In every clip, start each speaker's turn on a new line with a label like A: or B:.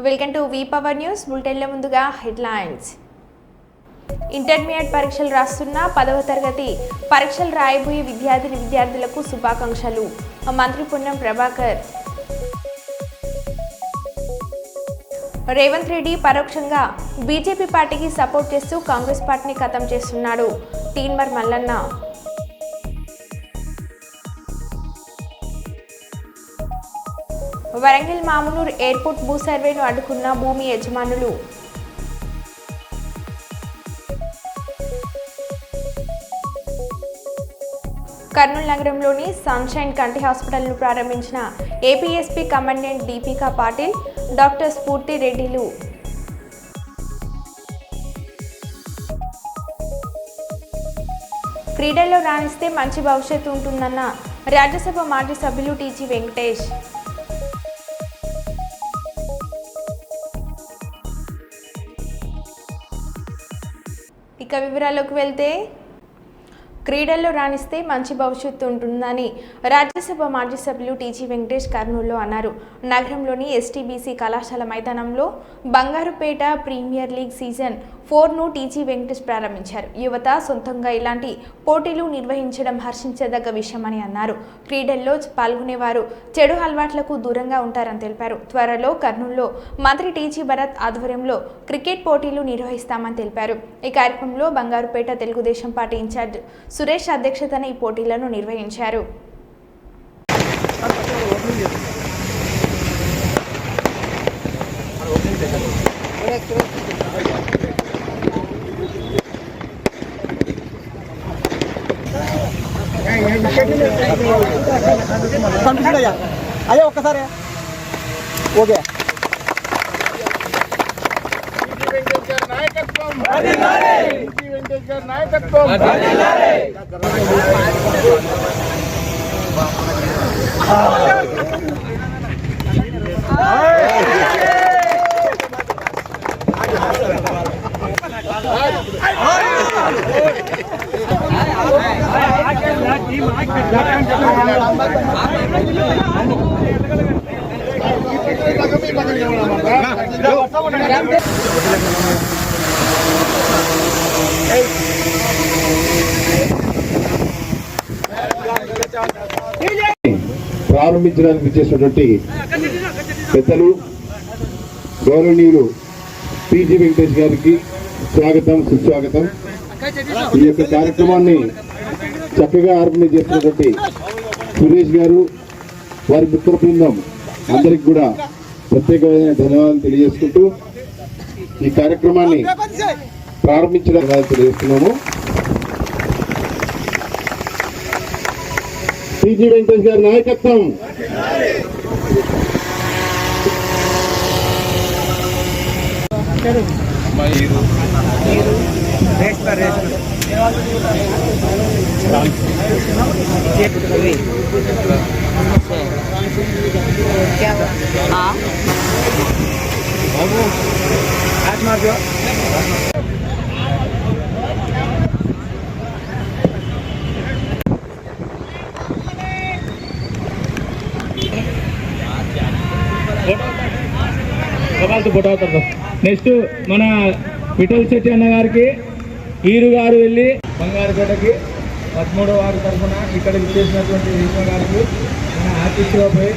A: Welcome to V Power News. బులెటిన్ల ముందుగా headlines. Intermediate పరీక్షలు రాస్తున్న 10వ తరగతి పరీక్షలు రాయబోయే విద్యార్థులకు శుభాకాంక్షలు. మంత్రి పొన్నం ప్రభాకర్. రేవంత్ రెడ్డి పరోక్షంగా బీజేపీ పార్టీకి సపోర్ట్ చేస్తూ కాంగ్రెస్ పార్టీని ఖతం చేస్తున్నాడు. టీన్మర్ మల్లన్న. వరంగల్ మామునూర్ ఎయిర్పోర్ట్ భూ సర్వేను అడ్డుకున్న భూమి యజమానులు. కర్నూలు నగరంలోని సన్షైన్ కంటి హాస్పిటల్ను ప్రారంభించిన APSP commandant Deepika Patil, doctor స్ఫూర్తి రెడ్డిలు. క్రీడల్లో రాణిస్తే మంచి భవిష్యత్తు ఉంటుందన్న రాజ్యసభ మాజీ సభ్యులు టీజీ వెంకటేష్. ఇక వివరాల్లోకి వెళ్తే, క్రీడల్లో రాణిస్తే మంచి భవిష్యత్తు ఉంటుందని రాజ్యసభ మాజీ సభ్యులు టీజీ వెంకటేష్ కర్నూలులో అన్నారు. నగరంలోని ఎస్టీబీసీ కళాశాల మైదానంలో బంగారుపేట ప్రీమియర్ లీగ్ సీజన్ 4ను టీజీ వెంకటేష్ ప్రారంభించారు. యువత సొంతంగా ఇలాంటి పోటీలు నిర్వహించడం హర్షించదగ్గ విషయమని అన్నారు. క్రీడల్లో పాల్గొనేవారు చెడు అలవాట్లకు దూరంగా ఉంటారని తెలిపారు. త్వరలో కర్నూలులో మంత్రి టీజీ భరత్ ఆధ్వర్యంలో క్రికెట్ పోటీలు నిర్వహిస్తామని తెలిపారు. ఈ కార్యక్రమంలో బంగారుపేట తెలుగుదేశం పార్టీ ఇన్ఛార్జ్ సురేష్ అధ్యక్షతన ఈ పోటీలను నిర్వహించారు.
B: అదే ఒక్కసారి ఓకే. నాయకత్వం
C: ప్రారంభించడానికి చేసినటువంటి పెద్దలు గౌరవనీయులు టీజీ వెంకటేష్ గారికి స్వాగతం, సుస్వాగతం. ఈ యొక్క కార్యక్రమాన్ని చక్కగా ఆర్గనైజ్ చేసినటువంటి సురేష్ గారు, వారి మిత్ర బృందం అందరికి కూడా ప్రత్యేకమైన ధన్యవాదాలు తెలియజేసుకుంటూ ఈ కార్యక్రమాన్ని ప్రారంభించడానికి తెలియజేస్తున్నాము. టీజీ వెంకటేష్ గారి నాయకత్వం.
D: నెక్స్ట్ మన విఠల్ శెట్టి అన్న గారికి ఈరు గారు వెళ్ళి బంగారుపేటకి 13వ వారి తరఫున ఇక్కడికి చేసినటువంటి ఈశ్వర్ గారికి మన ఆర్టీసీగా పోయి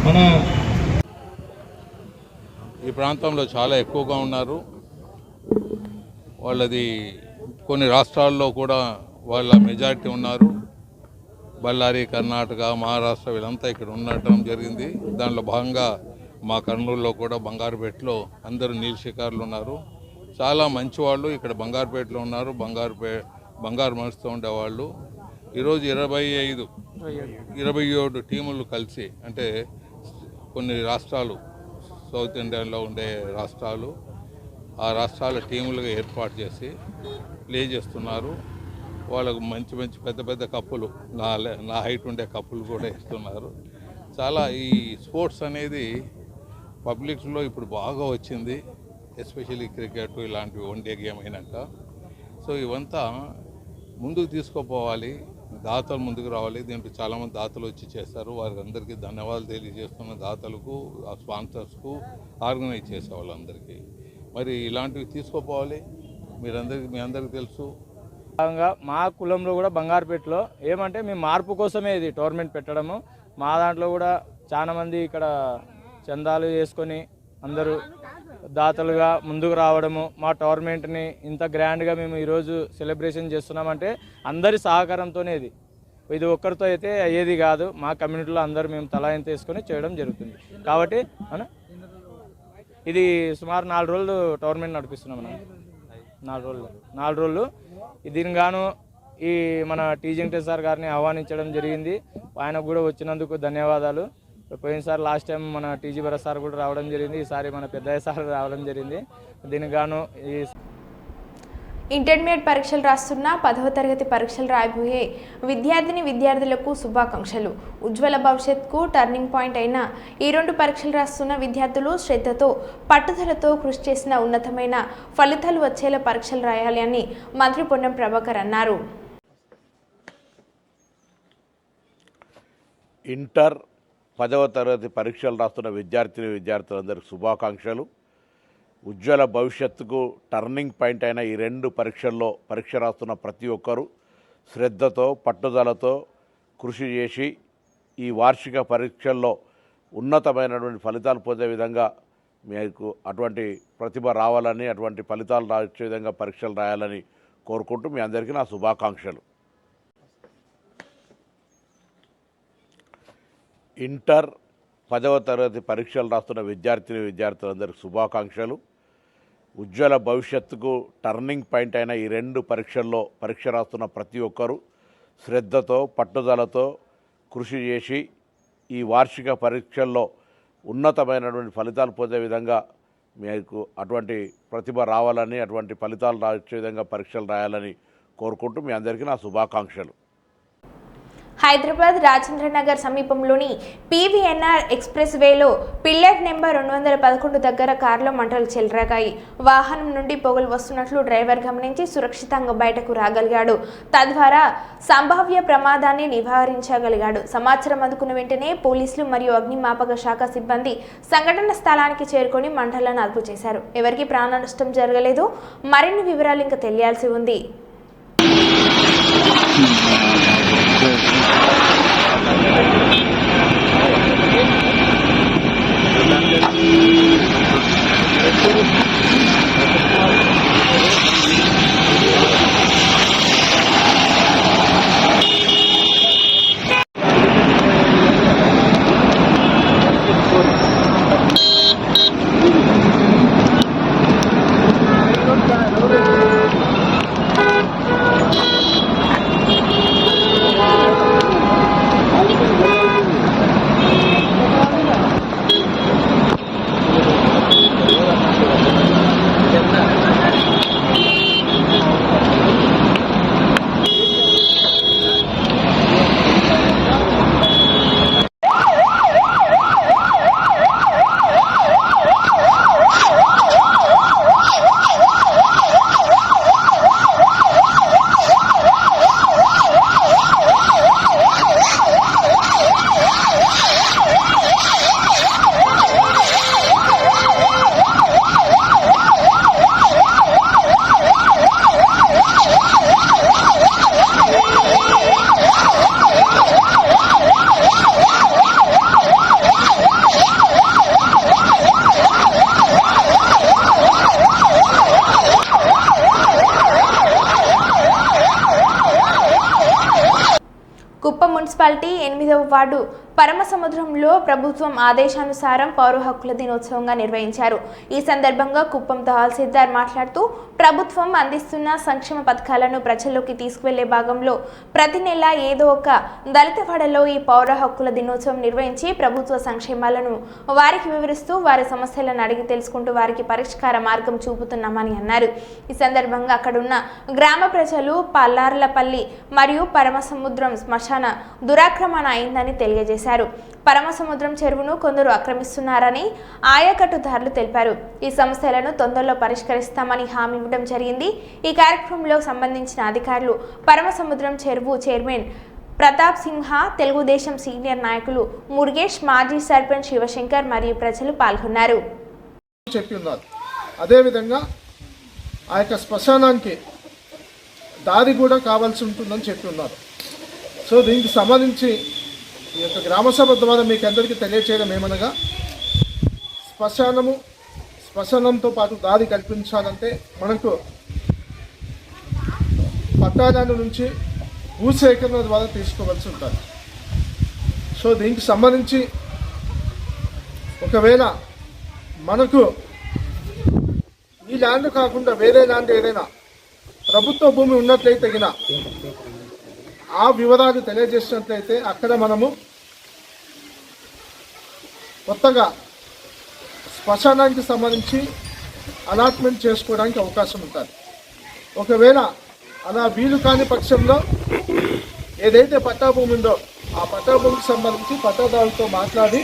D: మన
E: ఈ ప్రాంతంలో చాలా ఎక్కువగా ఉన్నారు. వాళ్ళది కొన్ని రాష్ట్రాల్లో కూడా వాళ్ళ మెజారిటీ ఉన్నారు. బళ్ళారి, కర్ణాటక, మహారాష్ట్ర వీళ్ళంతా ఇక్కడ ఉండటం జరిగింది. దానిలో భాగంగా మా కర్నూలులో కూడా బంగారుపేటలో అందరూ నీళ్ళ షికారులు ఉన్నారు. చాలా మంచి వాళ్ళు ఇక్కడ బంగారుపేటలో ఉన్నారు. బంగారు మనసుతో ఉండేవాళ్ళు. ఈరోజు 27 టీములు కలిసి, అంటే కొన్ని రాష్ట్రాలు, సౌత్ ఇండియాలో ఉండే రాష్ట్రాలు, ఆ రాష్ట్రాల టీములుగా ఏర్పాటు చేసి ప్లే చేస్తున్నారు. వాళ్ళకు మంచి మంచి పెద్ద పెద్ద కప్పులు, నా హైట్ ఉండే కప్పులు కూడా ఇస్తున్నారు. చాలా ఈ స్పోర్ట్స్ అనేది పబ్లిక్లో ఇప్పుడు బాగా వచ్చింది. ఎస్పెషల్లీ క్రికెట్ ఇలాంటివి వన్డే గేమ్ అయినాక. సో ఇవంతా ముందుకు తీసుకుపోవాలి, దాతలు ముందుకు రావాలి. దీంట్లో చాలామంది దాతలు వచ్చి చేస్తారు. వారికి అందరికీ ధన్యవాదాలు తెలియజేస్తున్న దాతలకు, ఆ స్పాన్సర్స్కు, ఆర్గనైజ్ చేసే వాళ్ళందరికీ. మరి ఇలాంటివి తీసుకుపోవాలి. మీ అందరికీ తెలుసు.
D: భాగంగా మా కులంలో కూడా బంగారుపేటలో ఏమంటే మేము మార్పు కోసమే ఇది టోర్నమెంట్ పెట్టడము. మా దాంట్లో కూడా చాలామంది ఇక్కడ చందాలు వేసుకొని అందరూ దాతలుగా ముందుకు రావడము, మా టోర్నమెంట్ని ఇంత గ్రాండ్గా మేము ఈరోజు సెలబ్రేషన్ చేస్తున్నామంటే అందరి సహకారంతోనే ఇది ఒక్కరితో అయితే అయ్యేది కాదు. మా కమ్యూనిటీలో అందరూ మేము తలా ఎంత వేసుకొని చేయడం జరుగుతుంది. కాబట్టి ఇది సుమారు 4 రోజులు టోర్నమెంట్ నడిపిస్తున్నాం మనం. 4 రోజులు దీనికి గాను ఈ మన టీజీ వెంకటేష్ సార్ గారిని ఆహ్వానించడం జరిగింది. ఆయనకు కూడా వచ్చినందుకు ధన్యవాదాలు. పోయినసారి లాస్ట్ టైం మన టీజీ భరత్ సార్ కూడా రావడం జరిగింది. ఈసారి మన పెద్దయ్య సార్ రావడం జరిగింది. దీనికి గాను ఈ
A: ఇంటర్మీడియట్ పరీక్షలు రాస్తున్న 10వ తరగతి పరీక్షలు రాయబోయే విద్యార్థులకు శుభాకాంక్షలు. ఉజ్వల భవిష్యత్తుకు టర్నింగ్ పాయింట్ అయిన ఈ 2 పరీక్షలు రాస్తున్న విద్యార్థులు శ్రద్ధతో, పట్టుదలతో కృషి చేసిన ఉన్నతమైన ఫలితాలు వచ్చేలా పరీక్షలు రాయాలి అని మంత్రి పొన్నం ప్రభాకర్ అన్నారు.
F: ఇంటర్ 10వ తరగతి పరీక్షలు రాస్తున్న విద్యార్థులందరికీ శుభాకాంక్షలు. ఉజ్వల భవిష్యత్తుకు టర్నింగ్ పాయింట్ అయిన ఈ 2 పరీక్షల్లో పరీక్ష రాస్తున్న ప్రతి ఒక్కరూ శ్రద్ధతో, పట్టుదలతో కృషి చేసి ఈ వార్షిక పరీక్షల్లో ఉన్నతమైనటువంటి ఫలితాలు పొందే విధంగా మీకు అటువంటి ప్రతిభ రావాలని, అటువంటి ఫలితాలు రాసే విధంగా పరీక్షలు రాయాలని కోరుకుంటూ మీ అందరికీ నా శుభాకాంక్షలు. ఇంటర్ 10వ తరగతి పరీక్షలు రాస్తున్న విద్యార్థులందరికీ శుభాకాంక్షలు. ఉజ్వల భవిష్యత్తుకు టర్నింగ్ పాయింట్ అయిన ఈ 2 పరీక్షల్లో పరీక్ష రాస్తున్న ప్రతి ఒక్కరూ శ్రద్ధతో, పట్టుదలతో కృషి చేసి ఈ వార్షిక పరీక్షల్లో ఉన్నతమైనటువంటి ఫలితాలు పొందే విధంగా మీకు అటువంటి ప్రతిభ రావాలని, అటువంటి ఫలితాలు రాసే విధంగా పరీక్షలు రాయాలని కోరుకుంటూ మీ అందరికీ నా శుభాకాంక్షలు.
A: హైదరాబాద్ రాజేంద్రనగర్ సమీపంలోని పీవీఎన్ఆర్ ఎక్స్ప్రెస్ వేలో పిల్లర్ నెంబర్ 211 దగ్గర కారులో మంటలు చెలరేగాయి. వాహనం నుండి పొగలు వస్తున్నట్లు డ్రైవర్ గమనించి సురక్షితంగా బయటకు రాగలిగాడు. తద్వారా సంభావ్య ప్రమాదాన్ని నివారించగలిగాడు. సమాచారం అందుకున్న వెంటనే పోలీసులు మరియు అగ్నిమాపక శాఖ సిబ్బంది సంఘటన స్థలానికి చేరుకొని మంటలను అదుపు చేశారు. ఎవరికీ ప్రాణ నష్టం జరగలేదు. మరిన్ని వివరాలు ఇంకా తెలియాల్సి ఉంది. కుప్పం మున్సిపాలిటీ 8వ వార్డు పరమసముద్రంలో ప్రభుత్వం ఆదేశానుసారం పౌర హక్కుల దినోత్సవంగా నిర్వహించారు. ఈ సందర్భంగా కుప్పం తహసీల్దార్ మాట్లాడుతూ ప్రభుత్వం అందిస్తున్న సంక్షేమ పథకాలను ప్రజల్లోకి తీసుకువెళ్లే భాగంలో ప్రతి నెల ఏదో ఒక దళిత వాడలో ఈ పౌర హక్కుల దినోత్సవం నిర్వహించి ప్రభుత్వ సంక్షేమాలను వారికి వివరిస్తూ వారి సమస్యలను అడిగి తెలుసుకుంటూ వారికి పరిష్కార మార్గం చూపుతున్నామని అన్నారు. ఈ సందర్భంగా అక్కడున్న గ్రామ ప్రజలు పల్లార్లపల్లి మరియు పరమసముద్రం శ్మశాన దురాక్రమణ అక్రమణ అయిందని తెలియజేశారు. పరమసముద్రం చెరువును కొందరు ఆక్రమిస్తున్నారని ఆయకట్టుదారులు తెలిపారు. ఈ సమస్యలను తొందరలో పరిష్కరిస్తామని హామీ ఇవ్వడం జరిగింది. ఈ కార్యక్రమంలో సంబంధించిన అధికారులు, పరమసముద్రం చెరువు చైర్మన్ ప్రతాప్ సింహ, తెలుగుదేశం సీనియర్ నాయకులు మురుగేష్, మాజీ సర్పంచ్ శివశంకర్ మరియు ప్రజలు పాల్గొన్నారు.
G: చెప్పి ఉన్నారు. అదేవిధంగా ఆ యొక్క శ్మశానానికి దారి కూడా కావాల్సి ఉంటుందని చెప్పి ఉన్నారు. సో దీనికి సంబంధించి ఈ యొక్క గ్రామసభ ద్వారా మీకు అందరికీ తెలియచేయడం ఏమనగా, శ్మశానంతో పాటు దారి కల్పించాలంటే మనకు పట్టాదారు నుంచి భూసేకరణ ద్వారా తీసుకోవాల్సి ఉంటుంది. సో దీనికి సంబంధించి ఒకవేళ మనకు ఈ ల్యాండ్ కాకుండా వేరే ల్యాండ్ ఏదైనా ప్రభుత్వ భూమి ఉన్నట్లయితే తగిన ఆ వివరాలు తెలియజేసినట్లయితే అక్కడ మనము కొత్తగా శ్మశానానికి సంబంధించి అలాట్మెంట్ చేసుకోవడానికి అవకాశం ఉంటుంది. ఒకవేళ అలా వీలు కాని పక్షంలో ఏదైతే పట్టాభూమి ఉందో ఆ పట్టాభూమికి సంబంధించి పట్టాదారులతో మాట్లాడి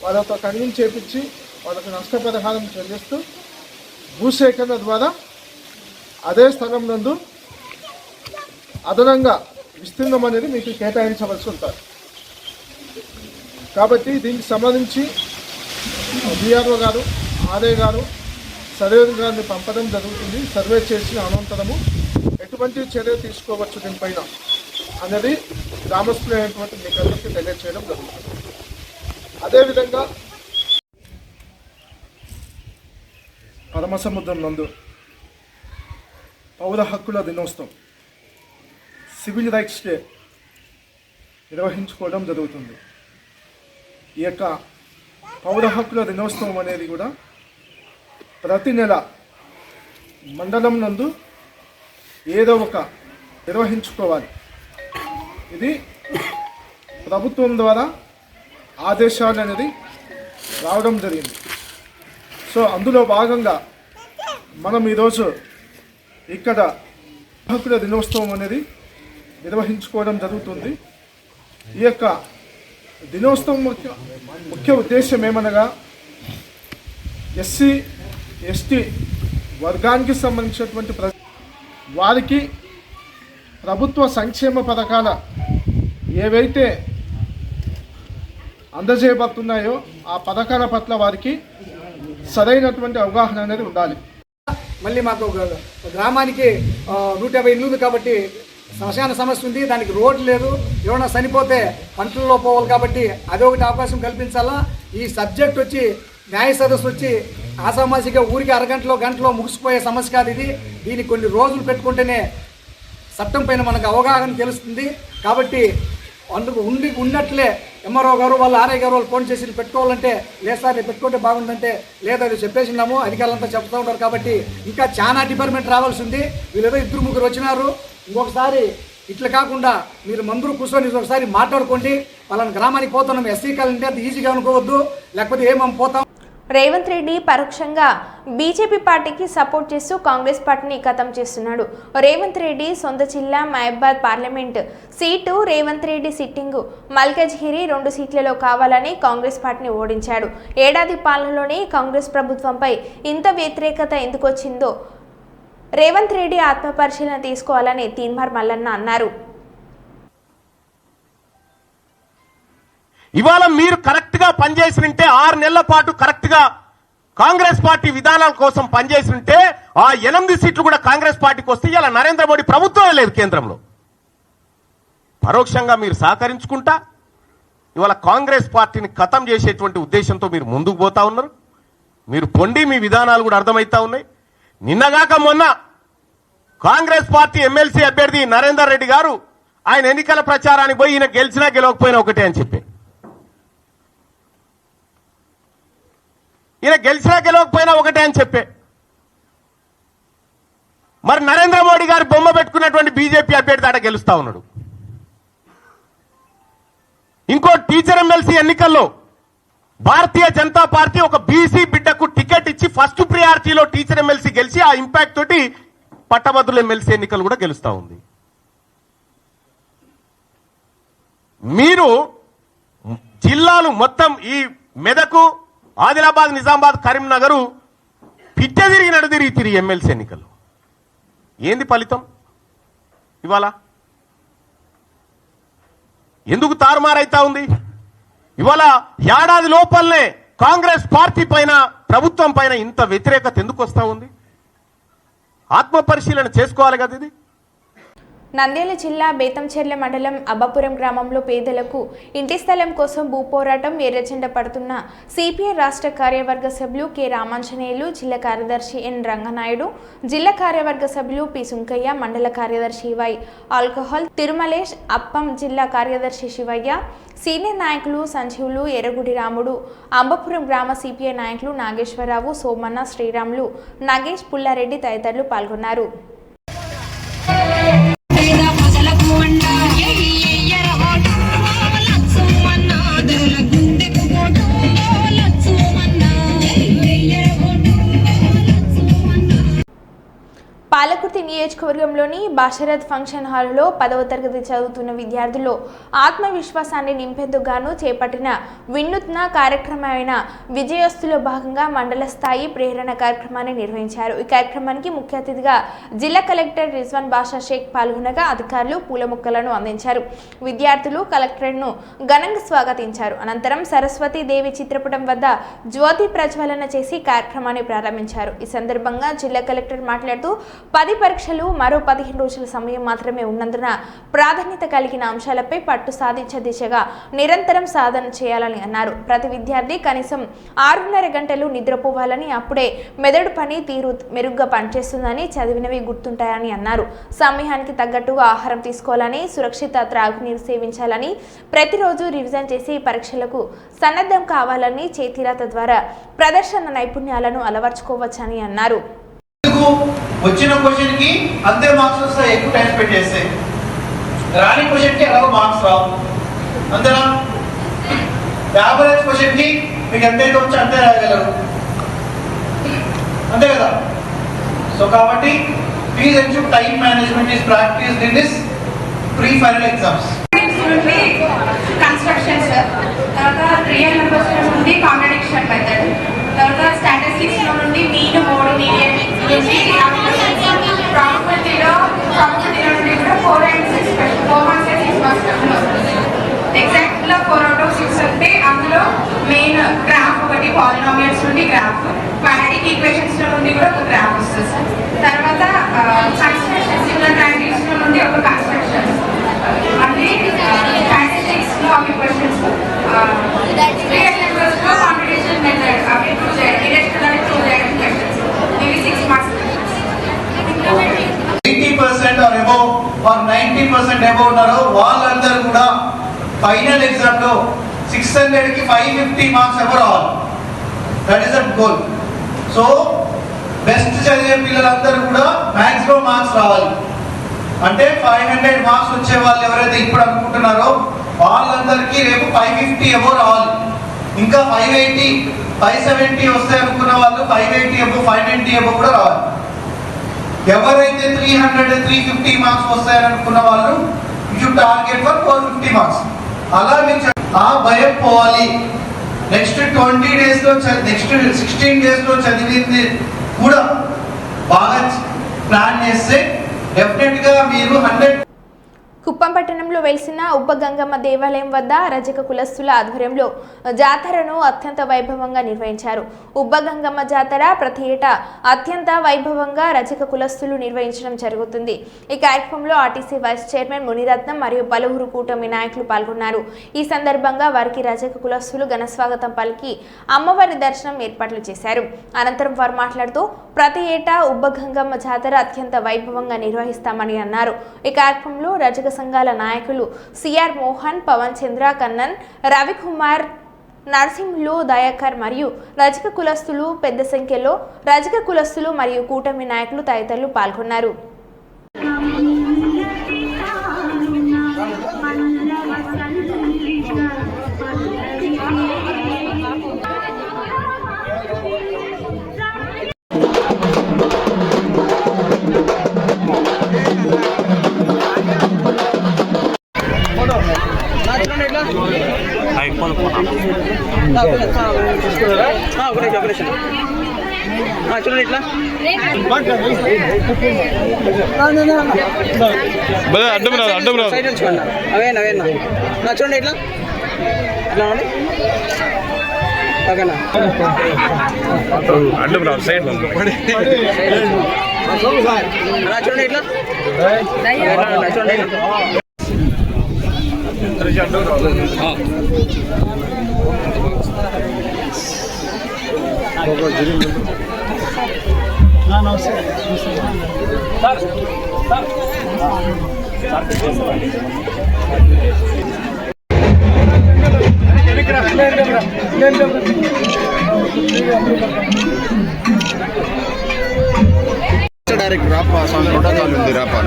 G: వాళ్ళతో కన్విన్స్ చేపించి వాళ్ళకు నష్టపరిహారం చెల్లిస్తూ భూసేకరణ ద్వారా అదే స్థలం నందు అదనంగా విస్తీర్ణం అనేది మీకు కేటాయించవలసి ఉంటుంది. కాబట్టి దీనికి సంబంధించి డిఆర్ఓ గారు, ఆర్ఏ గారు, సర్వేర్ గారిని పంపడం జరుగుతుంది. సర్వే చేసిన అనంతరము ఎటువంటి చర్య తీసుకోవచ్చు దీనిపైన అనేది గ్రామస్తులైనటువంటి మీకు అందరికీ తెలియచేయడం జరుగుతుంది. అదేవిధంగా పరమసముద్రం నందు పౌర హక్కుల దినోత్సవం, సివిల్ రైట్స్ డే నిర్వహించుకోవడం జరుగుతుంది. ఈ యొక్క పౌర హక్కుల దినోత్సవం అనేది కూడా ప్రతి నెల మండలం నందు ఏదో ఒక నిర్వహించుకోవాలి. ఇది ప్రభుత్వం ద్వారా ఆదేశాలు అనేది రావడం జరిగింది. సో అందులో భాగంగా మనం ఈరోజు ఇక్కడ హక్కుల దినోత్సవం అనేది నిర్వహించుకోవడం జరుగుతుంది. ఈ యొక్క దినోత్సవం ముఖ్య ఉద్దేశం ఏమనగా ఎస్సీ ఎస్టీ వర్గానికి సంబంధించినటువంటి వారికి ప్రభుత్వ సంక్షేమ పథకాల ఏవైతే అందజేయబడుతున్నాయో ఆ పథకాల పట్ల వారికి సరైనటువంటి అవగాహన అనేది ఉండాలి.
B: మళ్ళీ మాకు గ్రామానికి 150 ఇల్లు ఉంది కాబట్టి శ్మశాన సమస్య ఉంది. దానికి రోడ్డు లేదు. ఎవరైనా చనిపోతే పంటల్లో పోవాలి కాబట్టి అదొకటి అవకాశం కల్పించాలా. ఈ సబ్జెక్ట్ వచ్చి న్యాయ సదస్సు వచ్చి ఆసామాసిగా ఊరికి గంటలో ముగిసిపోయే సమస్య కాదు ఇది. దీన్ని కొన్ని రోజులు పెట్టుకుంటేనే చట్టం పైన మనకు అవగాహన తెలుస్తుంది. కాబట్టి అందుకు ఉన్నట్లే ఎంఆర్ఓ గారు వాళ్ళు ఆర్ఐ గారు వాళ్ళు ఫోన్ చేసి పెట్టుకోవాలంటే లేదు సార్ నేను పెట్టుకుంటే బాగుందంటే లేదు అది చెప్పేసినాము, అధికారులంతా చెప్తూ ఉంటారు. కాబట్టి ఇంకా చాలా డిపార్ట్మెంట్ రావాల్సి ఉంది. వీళ్ళేదో 2-3 వచ్చినారు. ఇంకొకసారి ఇట్లా కాకుండా మీరు మందులు కూర్చొని ఒకసారి మాట్లాడుకోండి. వాళ్ళని గ్రామానికి పోతున్నాం ఎస్సీ కాలనీ అంటే ఈజీగా అనుకోవద్దు, లేకపోతే ఏమేమి పోతాం.
A: రేవంత్ రెడ్డి పరోక్షంగా బీజేపీ పార్టీకి సపోర్ట్ చేస్తూ కాంగ్రెస్ పార్టీని ఖతం చేస్తున్నాడు. రేవంత్ రెడ్డి సొంత జిల్లా మహబాద్ parliament seat Revanth Reddy sitting Malkajgiri 2 సీట్లలో కావాలని కాంగ్రెస్ పార్టీని ఓడించాడు. ఏడాది పాలనలోనే కాంగ్రెస్ ప్రభుత్వంపై ఇంత వ్యతిరేకత ఎందుకు వచ్చిందో రేవంత్ రెడ్డి ఆత్మపరిశీలన తీసుకోవాలని తీన్మార్ మల్లన్న అన్నారు.
H: ఇవాళ మీరు కరెక్ట్గా పనిచేసినంటే 6 నెలల పాటు కరెక్ట్గా కాంగ్రెస్ పార్టీ విధానాల కోసం పనిచేసినంటే ఆ 8 సీట్లు కూడా కాంగ్రెస్ పార్టీకి వస్తే ఇలా నరేంద్ర మోడీ ప్రభుత్వమే లేదు కేంద్రంలో. పరోక్షంగా మీరు సహకరించుకుంటా ఇవాళ కాంగ్రెస్ పార్టీని ఖతం చేసేటువంటి ఉద్దేశంతో మీరు ముందుకు పోతా ఉన్నారు. మీరు పొండి మీ విధానాలు కూడా అర్థమవుతా ఉన్నాయి. నిన్నగాక మొన్న కాంగ్రెస్ పార్టీ ఎమ్మెల్సీ అభ్యర్థి నరేందర్ రెడ్డి గారు ఆయన ఎన్నికల ప్రచారానికి పోయి ఈయన గెలిచినా గెలవకపోయినా ఒకటే అని చెప్పి, ఈయన గెలిచినా గెలవకపోయినా ఒకటే అని చెప్పే, మరి నరేంద్ర మోడీ గారు బొమ్మ పెట్టుకున్నటువంటి బీజేపీ అభ్యర్థి ఆడ గెలుస్తా ఉన్నాడు. ఇంకో టీచర్ ఎమ్మెల్సీ ఎన్నికల్లో భారతీయ జనతా పార్టీ ఒక బీసీ బిడ్డకు టికెట్ ఇచ్చి ఫస్ట్ ప్రియారిటీలో టీచర్ ఎమ్మెల్సీ గెలిచి ఆ ఇంపాక్ట్ తోటి పట్టభద్రుల ఎమ్మెల్సీ ఎన్నికలు కూడా గెలుస్తా ఉంది. మీరు జిల్లాలు మొత్తం ఈ మెదకు, ఆదిలాబాద్, నిజామాబాద్, కరీంనగర్ పిట్ట తిరిగి తిరిగి ఎమ్మెల్సీ ఎన్నికలు. ఏంది ఫలితం ఇవాళ? ఎందుకు తారుమారైతా ఉంది? ఇవాళ ఏడాది లోపలనే కాంగ్రెస్ పార్టీ పైన, ప్రభుత్వం పైన ఇంత వ్యతిరేకత ఎందుకు వస్తా ఉంది? ఆత్మ పరిశీలన చేసుకోవాలి కదా ఇది.
A: నంద్యాల జిల్లా బేతంచెర్ల మండలం అబ్బాపురం గ్రామంలో పేదలకు ఇంటి స్థలం కోసం భూపోరాటం ఎర్రజెండా పడుతున్న సిపిఐ రాష్ట్ర కార్యవర్గ సభ్యులు కె రామాంజనేయులు, జిల్లా కార్యదర్శి ఎన్ రంగనాయుడు, జిల్లా కార్యవర్గ సభ్యులు పి సుంకయ్య, మండల కార్యదర్శి వై ఆల్కహాల్ తిరుమలేష్, అప్పం జిల్లా కార్యదర్శి శివయ్య, సీనియర్ నాయకులు సంజీవులు, ఎర్రగుడి రాముడు, అంబపురం గ్రామ సిపిఐ నాయకులు నాగేశ్వరరావు, సోమన్న, శ్రీరాములు, నాగేష్, పుల్లారెడ్డి తదితరులు పాల్గొన్నారు. పాలకుర్తి నియోజకవర్గంలోని బాషరత్ ఫంక్షన్ హాల్లో 10వ తరగతి చదువుతున్న విద్యార్థుల్లో ఆత్మవిశ్వాసాన్ని నింపేందుకు గాను చేపట్టిన వినూత్న కార్యక్రమమైన విజయోత్సవంలో భాగంగా మండల స్థాయి ప్రేరణ కార్యక్రమాన్ని నిర్వహించారు. ఈ కార్యక్రమానికి ముఖ్య అతిథిగా జిల్లా కలెక్టర్ రిజ్వాన్ బాషా షేక్ పాల్గొనగా అధికారులు పూల మొక్కలను అందించారు. విద్యార్థులు కలెక్టర్ను ఘనంగా స్వాగతించారు. అనంతరం సరస్వతీ దేవి చిత్రపటం వద్ద జ్యోతి ప్రజ్వలన చేసి కార్యక్రమాన్ని ప్రారంభించారు. ఈ సందర్భంగా జిల్లా కలెక్టర్ మాట్లాడుతూ 10 పరీక్షలు మరో 15 రోజుల సమయం మాత్రమే ఉన్నందున ప్రాధాన్యత కలిగిన అంశాలపై పట్టు సాధించే దిశగా నిరంతరం సాధన చేయాలని అన్నారు. ప్రతి విద్యార్థి కనీసం 6.5 గంటలు నిద్రపోవాలని, అప్పుడే మెదడు పని తీరు మెరుగ్గా పనిచేస్తుందని, చదివినవి గుర్తుంటాయని అన్నారు. సమయానికి తగ్గట్టుగా ఆహారం తీసుకోవాలని, సురక్షిత త్రాగునీరు సేవించాలని, ప్రతిరోజు రివిజన్ చేసి పరీక్షలకు సన్నద్ధం కావాలని, చేతిరాత ద్వారా ప్రదర్శన నైపుణ్యాలను అలవర్చుకోవచ్చని అన్నారు.
I: వచ్చిన క్వశ్చన్ కి అంతే మార్క్స్ వస్తాయి, ఎక్కువ టైం స్పెండ్ చేస్తే. రాని క్వశ్చన్ కి ఎలాగో మార్క్స్ రావు, అంతేనా? యావరేజ్ క్వశ్చన్ కి మీకు ఎంతైతే వచ్చి అంతే రాయగలరు, అంతే కదా? సో కాబట్టి please ensure time management is practised in this pre final exams.
J: Constructions, తర్వాత రియల్ నెంబర్స్ నుండి కాంట్రడిక్షన్ మెథడ్, తర్వాత స్టాటిస్టిక్స్ లో నుండి మీన్, మోడ్, మీడియన్, ప్రాబబిలిటీలో నుండి కూడా 4 and 6 4 marks 6 marks వస్తుంది. ఎగ్జాక్ట్ లో 4 out of 6 అంటే అందులో మెయిన్ గ్రాఫ్ ఒకటి, పాలినామియల్స్ నుండి గ్రాఫ్, క్వాడ్రాటిక్ ఈక్వేషన్స్ లో నుండి కూడా ఒక గ్రాఫ్ వస్తుంది. తర్వాత కన్స్ట్రక్షన్, సిమిలర్ ట్రయాంగిల్స్ లో నుండి ఒక కన్స్ట్రక్షన్, మళ్ళీ స్టాటిస్టిక్స్ లో అవి క్వశ్చన్స్, రియల్ నెంబర్స్ లో కాంపిటీషన్ మెథడ్ అవి ప్రూవ్ చేయాలి, డిడక్షన్ అని ప్రూవ్ చేయడం క్వశ్చన్స్. ఇవి 6 marks.
I: 80% or above or 90% above ఉన్నారో వాళ్ళందరూ కూడా ఫైనల్ ఎగ్జామ్ లో 600 కి 550 మార్క్స్ ఎవరు రావాలి. That is the goal. So best చదివే పిల్లలందరూ కూడా మాక్సిమం మార్క్స్ రావాలి. అంటే 500 మార్క్స్ వచ్చే వాళ్ళు ఎవరైతే ఇప్పుడు అనుకుంటున్నారో వాళ్ళందరికీ రేపు 550 అబోవ్ రావాలి. ఇంకా 580 570 వస్తాయి అనుకున్న వాళ్ళు 580 అబోవ్ 590 అబోవ్ కూడా రావాలి. ఎవరైతే 300 350 మార్క్స్ వస్తాయని అనుకున్న వాళ్ళు యూ టార్గెట్ ఫర్ 450 మార్క్స్. అలా మీకు ఆ భయం పోవాలి. నెక్స్ట్ 20 days లో నెక్స్ట్ 16 days లో చదివింది కూడా బాగా ప్లాన్ చేస్తే డెఫినెట్ గా మీరు 100.
A: కుప్పం పట్టణంలో వెలిసిన ఉప్పగంగమ్మ దేవాలయం వద్ద రజక కులస్తుల ఆధ్వర్యంలో జాతరను అత్యంత వైభవంగా నిర్వహించారు. ఉప్పగంగమ్మ జాతర ప్రతి ఏటా అత్యంత వైభవంగా రజక కులస్తులు నిర్వహించడం జరుగుతుంది. ఈ కార్యక్రమంలో ఆర్టీసీ వైస్ చైర్మన్ మునిరత్నం మరియు పలువురు కూటమి నాయకులు పాల్గొన్నారు. ఈ సందర్భంగా వారికి రజక కులస్తులు ఘన స్వాగతం పలికి అమ్మవారి దర్శనం ఏర్పాట్లు చేశారు. అనంతరం వారు మాట్లాడుతూ ప్రతి ఏటా ఉప్పగంగమ్మ జాతర అత్యంత వైభవంగా నిర్వహిస్తామని అన్నారు. ఈ కార్యక్రమంలో రజక సంఘాల నాయకులు సిఆర్ మోహన్, పవన్ చంద్ర, కన్నన్, రవికుమార్, నరసింహులు, దయాకర్ మరియు రజక కులస్తులు పెద్ద సంఖ్యలో రజక కులస్తులు మరియు కూటమి నాయకులు తదితరులు పాల్గొన్నారు.
I: నాచుకోండి
K: చూడండి ఇట్లా సైడ్ ఉంచుకోండి. అవేనా చూడండి ఇట్లా ఇట్లా అండి. ఓకేనా అలా చూడండి ఇట్లా చూడండి.
C: డైరెక్ట్ రాపా ప్రోటోకాల్ ఉంది రాపా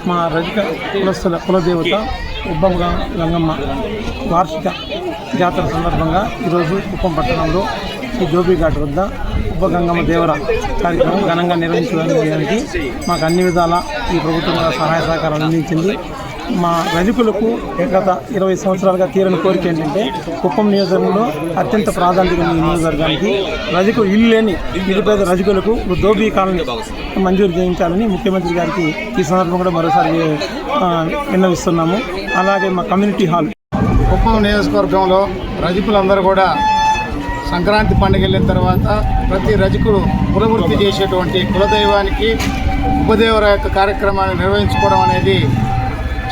L: మా రజక కులస్తుల కులదేవత ఉబ్బం గంగమ్మ వార్షిక జాతర సందర్భంగా ఈరోజు కుప్పం పట్టణంలో శ్రీ జోబిఘాట్ వద్ద ఉబ్బ గంగమ్మ దేవర కార్యక్రమం ఘనంగా నిర్వహించడానికి మాకు అన్ని విధాల ఈ ప్రభుత్వం సహాయ సహకారాలు అందించింది. మా రజకులకు గత 20 సంవత్సరాలుగా తీరని కోరిక ఏంటంటే కుప్పం నియోజకవర్గంలో అత్యంత ప్రాధాన్యత ఈ నియోజకవర్గానికి రజకు ఇల్లు లేని నిరుపేద రజకులకు దోబీ కాలనీ మంజూరు చేయించాలని ముఖ్యమంత్రి గారికి ఈ సందర్భం కూడా మరోసారి విన్నవిస్తున్నాము. అలాగే మా కమ్యూనిటీ హాల్
G: కుప్పం నియోజకవర్గంలో రజకులందరూ కూడా సంక్రాంతి పండుగ వెళ్ళిన తర్వాత ప్రతి రజకుడు కులవృత్తి చేసేటువంటి కులదైవానికి ఉపదేవర యొక్క కార్యక్రమాన్ని నిర్వహించుకోవడం అనేది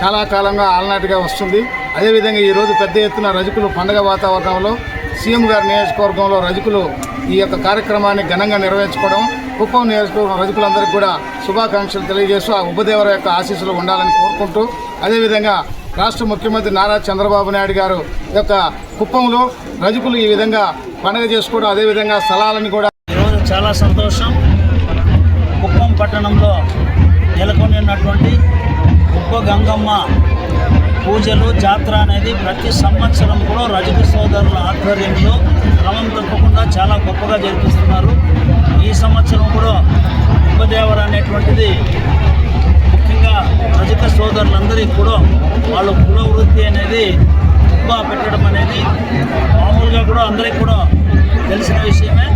G: చాలా కాలంగా ఆలనాటిగా వస్తుంది. అదేవిధంగా ఈరోజు పెద్ద ఎత్తున రజకులు పండుగ వాతావరణంలో సీఎం గారి నియోజకవర్గంలో రజకులు ఈ యొక్క కార్యక్రమాన్ని ఘనంగా నిర్వహించుకోవడం కుప్పం నియోజకవర్గం రజకులందరికీ కూడా శుభాకాంక్షలు తెలియజేస్తూ ఆ ఉపదేవర యొక్క ఆశీస్సులు ఉండాలని కోరుకుంటూ అదేవిధంగా రాష్ట్ర ముఖ్యమంత్రి నారా చంద్రబాబు నాయుడు గారు యొక్క కుప్పంలో రజకులు ఈ విధంగా పండుగ చేసుకోవడం అదేవిధంగా స్థలాలను కూడా
L: ఈరోజు చాలా సంతోషం. కుప్పం పట్టణంలో నెలకొని ఉన్నటువంటి ఉబ్బ గంగమ్మ పూజలు జాతర అనేది ప్రతి సంవత్సరం కూడా రజక సోదరుల ఆధ్వర్యంలో క్రమం తప్పకుండా చాలా గొప్పగా జరిపిస్తున్నారు. ఈ సంవత్సరం కూడా ఉపదేవర అనేటువంటిది ముఖ్యంగా రజక సోదరులందరికీ కూడా వాళ్ళ కుల వృత్తి అనేది ఉబ్బా పెట్టడం అనేది మామూలుగా కూడా అందరికీ కూడా తెలిసిన విషయమే.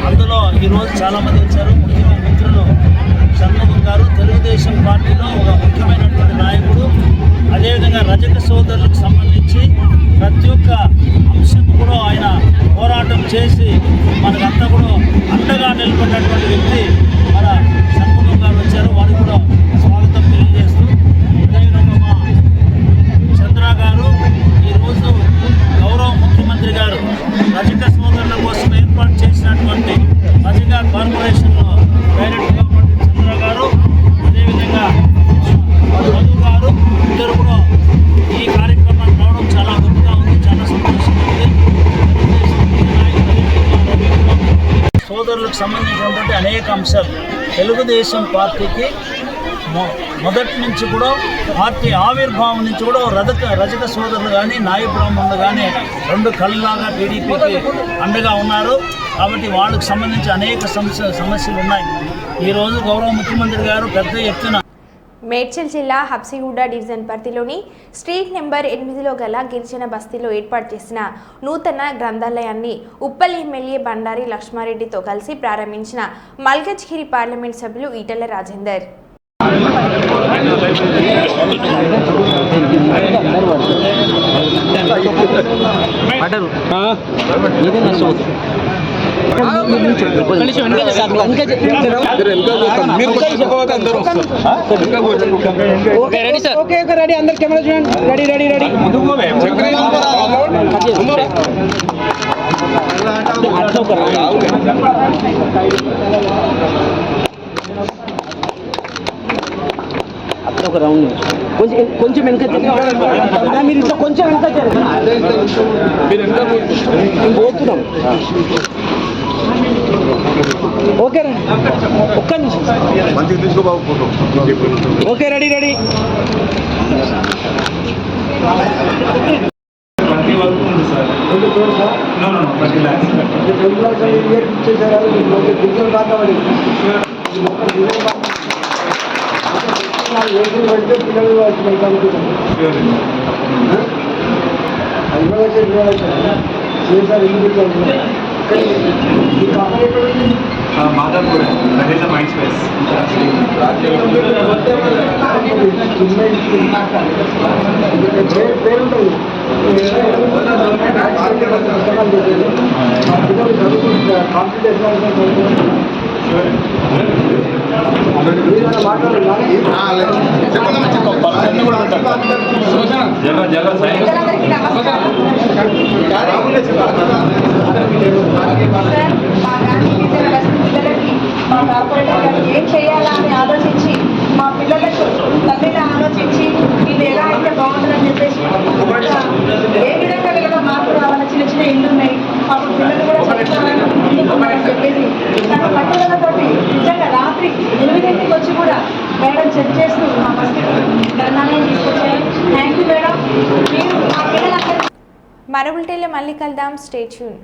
L: అందులో ఈరోజు చాలామంది వచ్చారు. ముఖ్యంగా మిత్రులు షణ్ముఖం గారు తెలుగుదేశం పార్టీలో ఒక ముఖ్యమైనటువంటి నాయకుడు. అదేవిధంగా రజక సోదరులకు సంబంధించి ప్రతి ఒక్క అంశం కూడా ఆయన పోరాటం చేసి మనకంతా కూడా అండగా నిలబడినటువంటి వ్యక్తి మన షణ్ముఖం గారు వచ్చారు. వారికి కూడా స్వాగతం తెలియజేస్తూ అదేవిధంగా మా చంద్ర గారు ఈరోజు గౌరవ ముఖ్యమంత్రి గారు రజక సోదరుల కోసం ఏర్పాటు చేసినటువంటి రజక కార్పొరేషన్లో డైరెక్ట్గా చంద్ర గారు అదేవిధంగా మధు గారు ఇద్దరు కూడా ఈ కార్యక్రమానికి రావడం చాలా గొప్పగా ఉంది, చాలా సంతోషంగా ఉంది. సోదరులకు సంబంధించినటువంటి అనేక అంశాలు తెలుగుదేశం పార్టీకి మొదటి నుంచి కూడా పార్టీ ఆవిర్భావం నుంచి కూడా రజక సోదరులు కానీ నాయ బ్రాహ్మణులు కానీ రెండు కళ్ళలాగా టీడీపీకి అండగా ఉన్నారు. కాబట్టి వాళ్ళకు సంబంధించి అనేక సమస్యలు ఉన్నాయి. ఈరోజు గౌరవ ముఖ్యమంత్రి గారు పెద్ద ఎత్తున
A: మేడ్చల్ జిల్లా హబ్సిగూడ డివిజన్ పరిధిలోని స్ట్రీట్ నెంబర్ 8లో గల గిరిజన బస్తీలో ఏర్పాటు చేసిన నూతన గ్రంథాలయాన్ని ఉప్పల్ ఎమ్మెల్యే బండారి లక్ష్మారెడ్డితో కలిసి ప్రారంభించిన మల్కజ్గిరి పార్లమెంట్ సభ్యులు ఈటెల రాజేందర్.
K: రెడీ అందరు కెమెరా చూడండి. రెడీ అక్కడ ఒక రౌండ్ కొంచెం వెనక మీరు ఇట్లా కొంచెం వెనక పోతున్నాం. ఓకే రండి ఒక్క నిమిషం. Okay ready
D: Madhavpur that is a mind space.
J: మా కార్పొరేటర్ గారు ఏం చేయాలా అని ఆలోచించి మా పిల్లలకు తల్లిగా ఆలోచించి ఇది ఎలా అయితే బాగుంటుందని చెప్పేసి ఏ విధంగా వీళ్ళలో మార్పు రావాలని చిన్న చిన్న ఇల్లు ఉన్నాయి మా పిల్లలు కూడా చదువుకోవాలని చెప్పేసి తన పట్టుదలతోటి నిజంగా రాత్రి 8 వచ్చి కూడా మేడం చెక్ చేస్తూ మా ఫస్ట్ ధర్నాన్ని తీసుకొచ్చారు. Thank you madam. మీరు మా పిల్లలందరూ
A: మరో బులెటిన్లో మళ్ళీ కలుద్దాం. Stay tune.